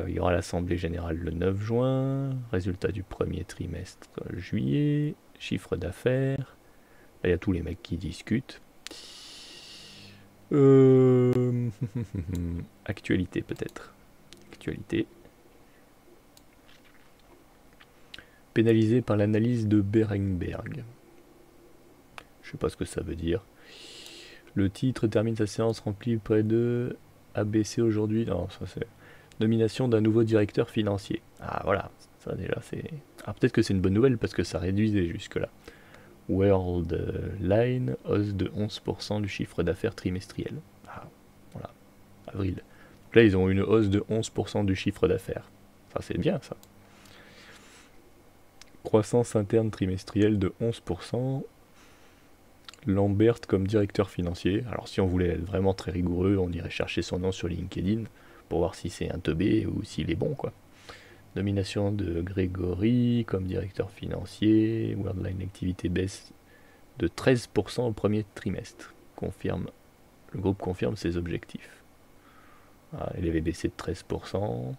Il y aura l'Assemblée Générale le 9 juin. Résultat du premier trimestre juillet. Chiffre d'affaires. Là, il y a tous les mecs qui discutent. Actualité peut-être. Actualité. Pénalisé par l'analyse de Berenberg. Je sais pas ce que ça veut dire. Le titre termine sa séance remplie près de ABC aujourd'hui. Non, ça c'est nomination d'un nouveau directeur financier. Ah voilà, ça déjà c'est. Ah peut-être que c'est une bonne nouvelle parce que ça réduisait jusque-là. Worldline, hausse de 11% du chiffre d'affaires trimestriel. Ah voilà, avril. Donc là ils ont une hausse de 11% du chiffre d'affaires. Ça c'est bien ça. Croissance interne trimestrielle de 11%. Lambert comme directeur financier. Alors si on voulait être vraiment très rigoureux, on irait chercher son nom sur LinkedIn pour voir si c'est un teubé ou s'il est bon quoi. Nomination de Grégory comme directeur financier. Worldline activité baisse de 13% au premier trimestre. Le groupe confirme ses objectifs. Ah, il avait baissé de 13%.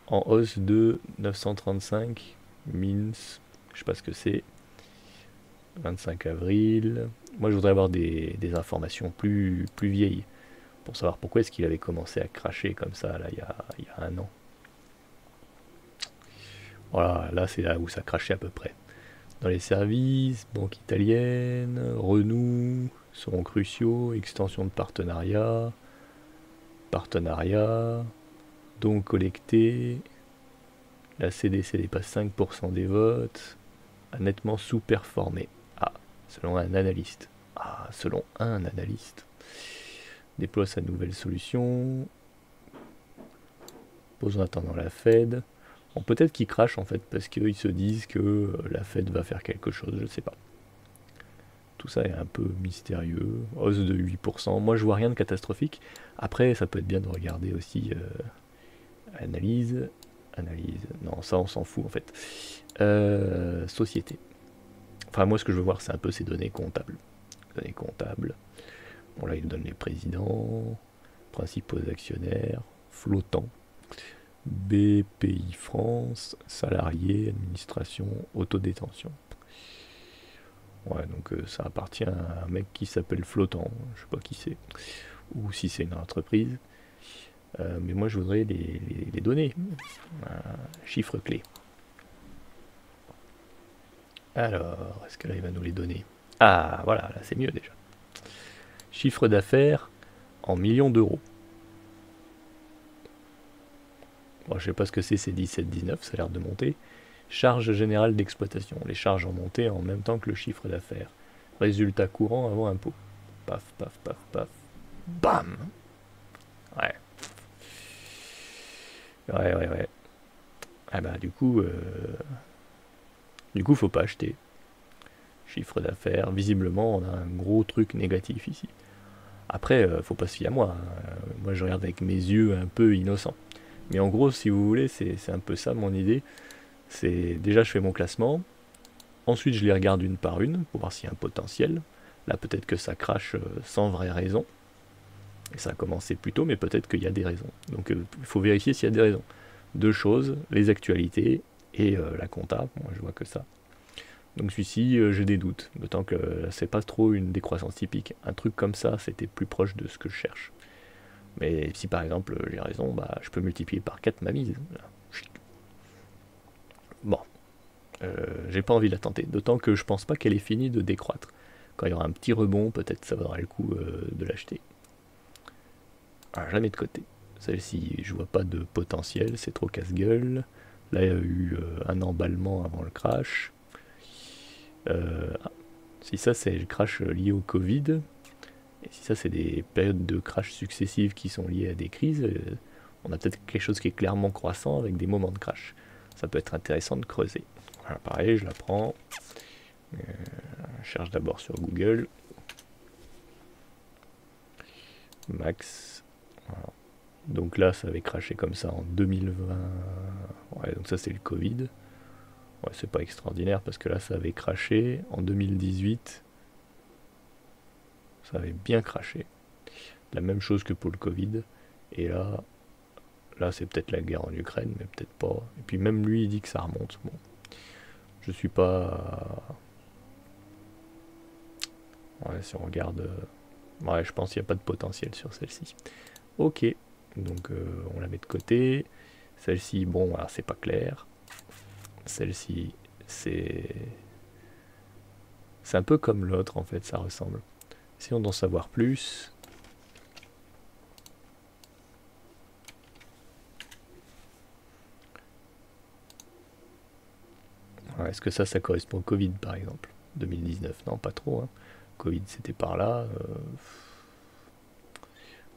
En hausse de 935 mins. Je sais pas ce que c'est. 25 avril. Moi, je voudrais avoir des informations plus vieilles pour savoir pourquoi est-ce qu'il avait commencé à cracher comme ça là, il y a un an. Voilà, là c'est là où ça crachait à peu près. Dans les services, banque italienne, Renault seront cruciaux, extension de partenariat, dons collectés, la CDC dépasse 5% des votes, a nettement sous-performé. Ah, selon un analyste. Ah, selon un analyste. Déploie sa nouvelle solution. Pose en attendant la Fed. Bon, peut-être qu'ils crachent en fait parce qu'ils se disent que la Fed va faire quelque chose, je sais pas. Tout ça est un peu mystérieux. Hausse de 8%. Moi je vois rien de catastrophique. Après ça peut être bien de regarder aussi analyse. Non ça on s'en fout en fait. Société. Enfin moi ce que je veux voir c'est un peu ces données comptables. Données comptables. Bon là il nous donne les présidents, principaux actionnaires, flottants. BPI France, salariés, administration, autodétention. Ouais, donc ça appartient à un mec qui s'appelle Flottant, je sais pas qui c'est, ou si c'est une entreprise. Mais moi je voudrais les données, chiffres clés. Alors, est-ce que là il va nous les donner? Ah, voilà, là c'est mieux déjà. Chiffre d'affaires en millions d'euros. Bon, je sais pas ce que c'est 17-19, ça a l'air de monter. Charge générale d'exploitation. Les charges ont monté en même temps que le chiffre d'affaires. Résultat courant avant impôt. Paf, paf, paf, paf. Bam. Ouais. Ouais. Ah bah du coup, faut pas acheter. Chiffre d'affaires. Visiblement, on a un gros truc négatif ici. Après, faut pas se fier à moi. Moi, je regarde avec mes yeux un peu innocents. Mais en gros, si vous voulez, c'est un peu ça mon idée. C'est déjà je fais mon classement, ensuite je les regarde une par une pour voir s'il y a un potentiel. Là peut-être que ça crache sans vraie raison. Et ça a commencé plus tôt, mais peut-être qu'il y a des raisons. Donc il faut vérifier s'il y a des raisons. Deux choses, les actualités et la compta. Moi je vois que ça. Donc celui-ci, j'ai des doutes. D'autant que c'est pas trop une décroissance typique. Un truc comme ça, c'était plus proche de ce que je cherche. Mais si par exemple j'ai raison, bah, je peux multiplier par 4 ma mise. Bon, j'ai pas envie de la tenter. D'autant que je pense pas qu'elle ait fini de décroître. Quand il y aura un petit rebond, peut-être ça vaudra le coup de l'acheter. Alors, je la mets de côté. Celle-ci, je vois pas de potentiel, c'est trop casse-gueule. Là, il y a eu un emballement avant le crash. Si ça, c'est le crash lié au Covid, et si ça, c'est des périodes de crash successives qui sont liées à des crises, on a peut-être quelque chose qui est clairement croissant avec des moments de crash. Ça peut être intéressant de creuser. Voilà, pareil, je la prends. Je cherche d'abord sur Google. Max. Voilà. Donc là, ça avait craché comme ça en 2020. Ouais, donc ça, c'est le Covid. Ouais, c'est pas extraordinaire parce que là, ça avait craché en 2018. Ça avait bien craché. La même chose que pour le Covid. Et là c'est peut-être la guerre en Ukraine, mais peut-être pas. Et puis même lui, il dit que ça remonte. Bon, je suis pas. Ouais, si on regarde. Ouais, je pense qu'il n'y a pas de potentiel sur celle-ci. Ok, donc on la met de côté. Celle-ci, bon, alors c'est pas clair. Celle-ci, c'est un peu comme l'autre en fait, ça ressemble. Si on doit en savoir plus. Ouais, est-ce que ça correspond au Covid par exemple 2019? Non, pas trop. Hein. Covid, c'était par là.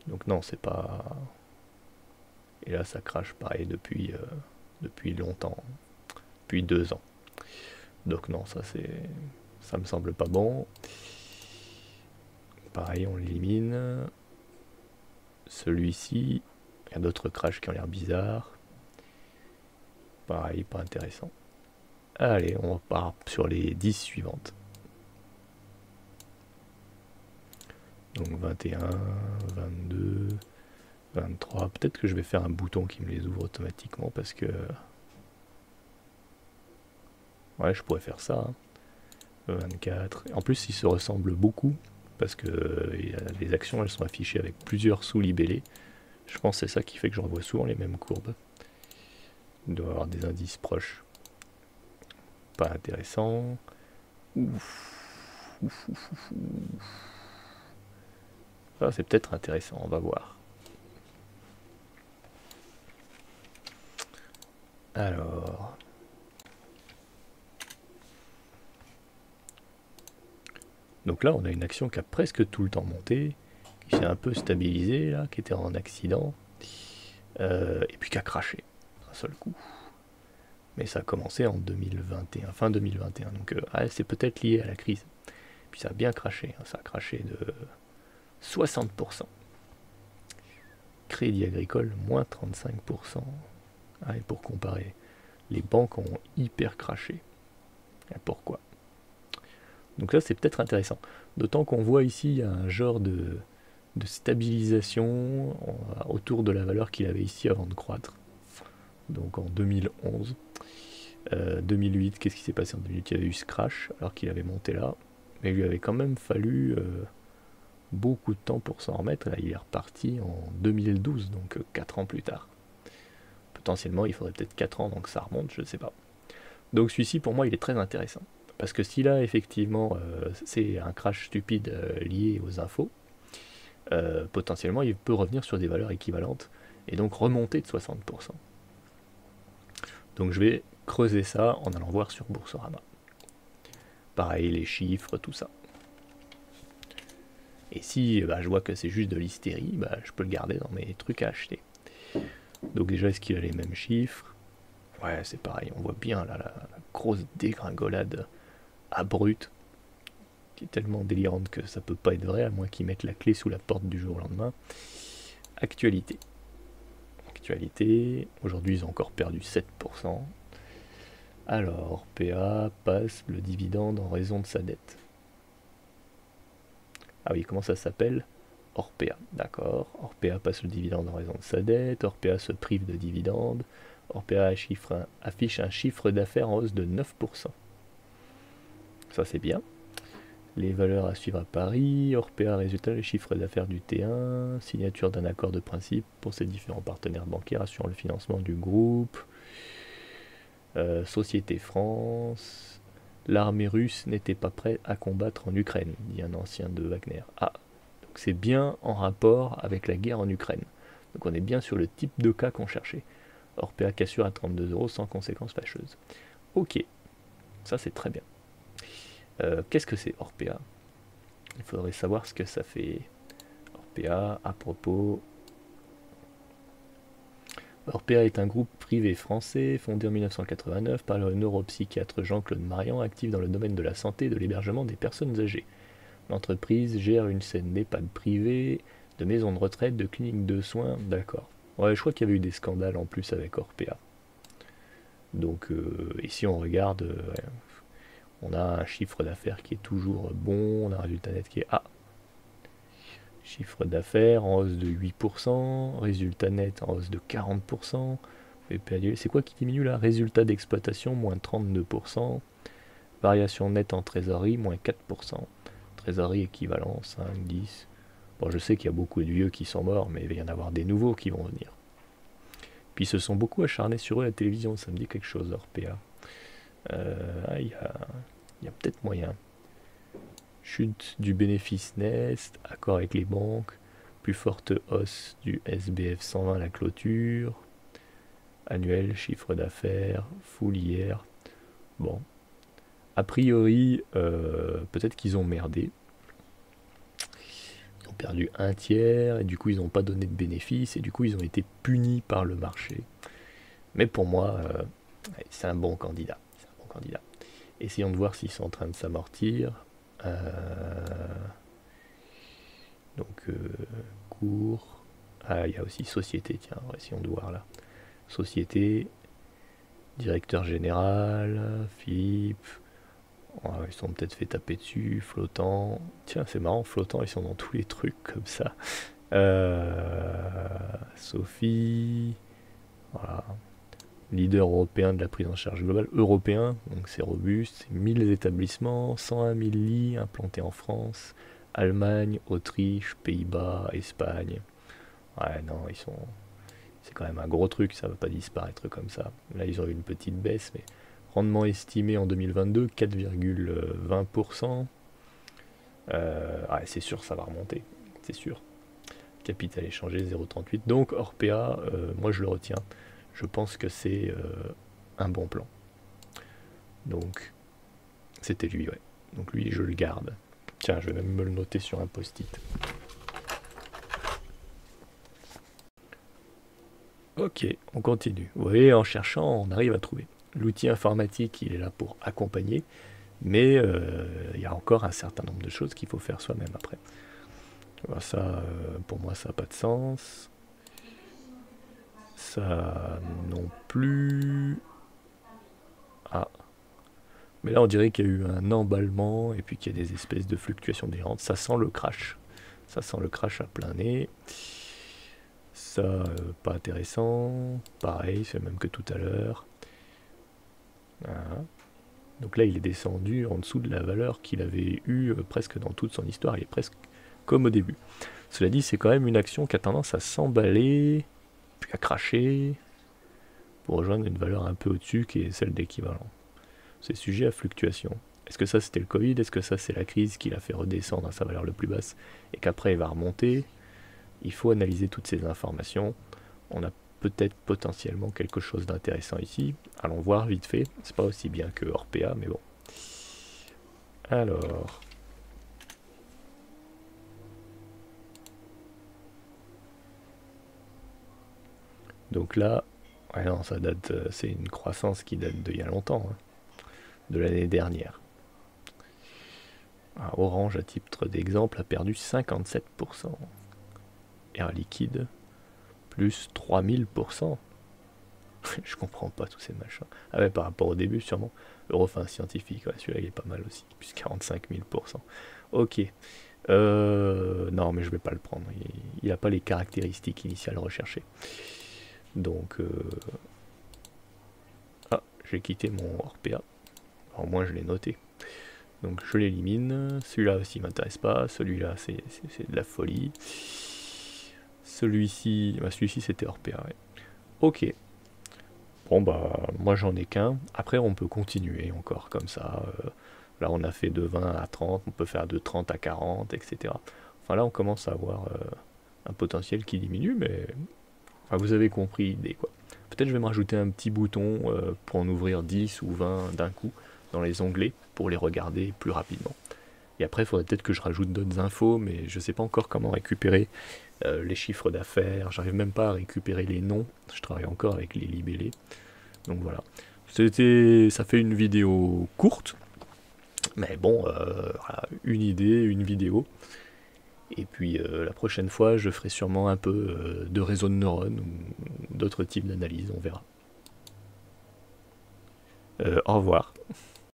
Donc non, c'est pas. Et là, ça crache pareil depuis longtemps, depuis 2 ans. Donc non, ça me semble pas bon. Pareil, on l'élimine. Celui-ci, il y a d'autres crashs qui ont l'air bizarres. Pareil, pas intéressant. Allez, on repart sur les 10 suivantes. Donc 21, 22, 23. Peut-être que je vais faire un bouton qui me les ouvre automatiquement parce que... Ouais, je pourrais faire ça. Hein. 24. En plus, ils se ressemblent beaucoup parce que les actions, elles sont affichées avec plusieurs sous-libellés. Je pense que c'est ça qui fait que je revois souvent les mêmes courbes. Il doit y avoir des indices proches. Pas intéressant. Ouf. Ça, c'est peut-être intéressant, on va voir. Alors... Donc là, on a une action qui a presque tout le temps monté, qui s'est un peu stabilisée, là, qui était en accident, et puis qui a craché d'un seul coup. Mais ça a commencé en 2021, fin 2021, donc c'est peut-être lié à la crise. Puis ça a bien craché, hein, ça a craché de 60%. Crédit agricole, moins 35%. Ah, et pour comparer, les banques ont hyper craché. Et pourquoi? Donc là, c'est peut-être intéressant. D'autant qu'on voit ici un genre de stabilisation autour de la valeur qu'il avait ici avant de croître. Donc en 2011. 2008, qu'est-ce qui s'est passé en 2008? Il y avait eu ce crash alors qu'il avait monté là. Mais il lui avait quand même fallu beaucoup de temps pour s'en remettre. Là, il est reparti en 2012, donc 4 ans plus tard. Potentiellement, il faudrait peut-être 4 ans avant que ça remonte, je ne sais pas. Donc celui-ci, pour moi, il est très intéressant. Parce que si là, effectivement, c'est un crash stupide lié aux infos, potentiellement, il peut revenir sur des valeurs équivalentes et donc remonter de 60%. Donc je vais creuser ça en allant voir sur Boursorama. Pareil, les chiffres, tout ça. Et si je vois que c'est juste de l'hystérie, je peux le garder dans mes trucs à acheter. Donc déjà, est-ce qu'il a les mêmes chiffres? Ouais, c'est pareil, on voit bien là, la grosse dégringolade abrupte, qui est tellement délirante que ça peut pas être vrai, à moins qu'ils mettent la clé sous la porte du jour au lendemain. Actualité. Actualité, aujourd'hui ils ont encore perdu 7%. Alors, PA passe le dividende en raison de sa dette. Ah oui, comment ça s'appelle? Orpea, d'accord. Orpea passe le dividende en raison de sa dette. Orpea se prive de dividende. Orpea affiche un chiffre d'affaires en hausse de 9%. Ça c'est bien. Les valeurs à suivre à Paris. Orpea, résultat, le chiffre d'affaires du T1. Signature d'un accord de principe pour ses différents partenaires bancaires assurant le financement du groupe. Société France. L'armée russe n'était pas prête à combattre en Ukraine, dit un ancien de Wagner. Ah, donc c'est bien en rapport avec la guerre en Ukraine. Donc on est bien sur le type de cas qu'on cherchait. Orpea cassure à 32 euros sans conséquences fâcheuses. Ok, ça c'est très bien. Qu'est-ce que c'est Orpea? Il faudrait savoir ce que ça fait. Orpea, à propos... Orpea est un groupe privé français fondé en 1989 par le neuropsychiatre Jean-Claude Marian, actif dans le domaine de la santé et de l'hébergement des personnes âgées. L'entreprise gère une scène d'EHPAD privée, de maisons de retraite, de cliniques de soins, d'accord. Ouais, je crois qu'il y avait eu des scandales en plus avec Orpea. Donc ici on regarde, ouais, on a un chiffre d'affaires qui est toujours bon, on a un résultat net qui est A. Chiffre d'affaires en hausse de 8%, résultat net en hausse de 40%. C'est quoi qui diminue là? Résultat d'exploitation, moins 32%. Variation nette en trésorerie, moins 4%. Trésorerie équivalent, 5, 10. Bon, je sais qu'il y a beaucoup de vieux qui sont morts, mais il va y en avoir des nouveaux qui vont venir. Puis ils se sont beaucoup acharnés sur eux à la télévision, ça me dit quelque chose, Orpea. Il y a peut-être moyen. Chute du bénéfice net, accord avec les banques, plus forte hausse du SBF 120 à la clôture, annuel, chiffre d'affaires, full hier. Bon, a priori, peut-être qu'ils ont merdé. Ils ont perdu un tiers et du coup ils n'ont pas donné de bénéfices et du coup ils ont été punis par le marché. Mais pour moi, c'est un bon candidat. C'est un bon candidat. Essayons de voir s'ils sont en train de s'amortir. Donc, cours. Ah, il y a aussi société, tiens, essayons de voir là. Société, directeur général, Philippe. Oh, ils sont peut-être fait taper dessus, flottant. Tiens, c'est marrant, flottant, ils sont dans tous les trucs comme ça. Sophie. Voilà. Leader européen de la prise en charge globale, européen, donc c'est robuste, 1000 établissements, 101 000 lits implantés en France, Allemagne, Autriche, Pays-Bas, Espagne. Ouais, non, c'est quand même un gros truc, ça va pas disparaître comme ça. Là, ils ont eu une petite baisse, mais rendement estimé en 2022, 4,20%. Ouais, c'est sûr, ça va remonter, c'est sûr. Capital échangé 0,38. Donc, Orpea, moi je le retiens. Je pense que c'est un bon plan. Donc, c'était lui, ouais. Donc lui, je le garde. Tiens, je vais même me le noter sur un post-it. Ok, on continue. Vous voyez, en cherchant, on arrive à trouver. L'outil informatique, il est là pour accompagner, mais il y a encore un certain nombre de choses qu'il faut faire soi-même après. Ça, pour moi, ça n'a pas de sens. Ça non plus. Ah. Mais là, on dirait qu'il y a eu un emballement et puis qu'il y a des espèces de fluctuations dérantes. Ça sent le crash. Ça sent le crash à plein nez. Ça, pas intéressant. Pareil, c'est le même que tout à l'heure. Voilà. Donc là, il est descendu en dessous de la valeur qu'il avait eue presque dans toute son histoire. Il est presque comme au début. Cela dit, c'est quand même une action qui a tendance à s'emballer, puis à cracher, pour rejoindre une valeur un peu au-dessus qui est celle d'équivalent. C'est sujet à fluctuation. Est-ce que ça c'était le Covid? Est-ce que ça c'est la crise qui l'a fait redescendre à sa valeur la plus basse et qu'après il va remonter? Il faut analyser toutes ces informations. On a peut-être potentiellement quelque chose d'intéressant ici. Allons voir vite fait. C'est pas aussi bien que Orpea, mais bon. Alors. Donc là, ouais non, ça date, c'est une croissance qui date d'il y a longtemps, hein, de l'année dernière. Orange, à titre d'exemple, a perdu 57%. Air Liquide, plus 3000%. Je comprends pas tous ces machins. Ah ouais, par rapport au début, sûrement. Eurofin Scientifique, ouais, celui-là, il est pas mal aussi. Plus 45 000%. Ok. Non, mais je vais pas le prendre. Il n'a pas les caractéristiques initiales recherchées. Donc, ah, j'ai quitté mon Orpea. Au moins, je l'ai noté. Donc, je l'élimine. Celui-là aussi m'intéresse pas. Celui-là, c'est de la folie. Celui-ci, bah, celui-ci, c'était Orpea, ouais. Ok. Bon, bah, moi, j'en ai qu'un. Après, on peut continuer encore comme ça. Là, on a fait de 20 à 30. On peut faire de 30 à 40, etc. Enfin, là, on commence à avoir un potentiel qui diminue, mais enfin, vous avez compris l'idée, quoi. Peut-être je vais me rajouter un petit bouton pour en ouvrir 10 ou 20 d'un coup dans les onglets pour les regarder plus rapidement. Et après, il faudrait peut-être que je rajoute d'autres infos, mais je ne sais pas encore comment récupérer les chiffres d'affaires. J'arrive même pas à récupérer les noms. Je travaille encore avec les libellés. Donc voilà. Ça fait une vidéo courte, mais bon, voilà, une idée, une vidéo. Et puis la prochaine fois, je ferai sûrement un peu de réseau de neurones ou d'autres types d'analyses, on verra. Au revoir.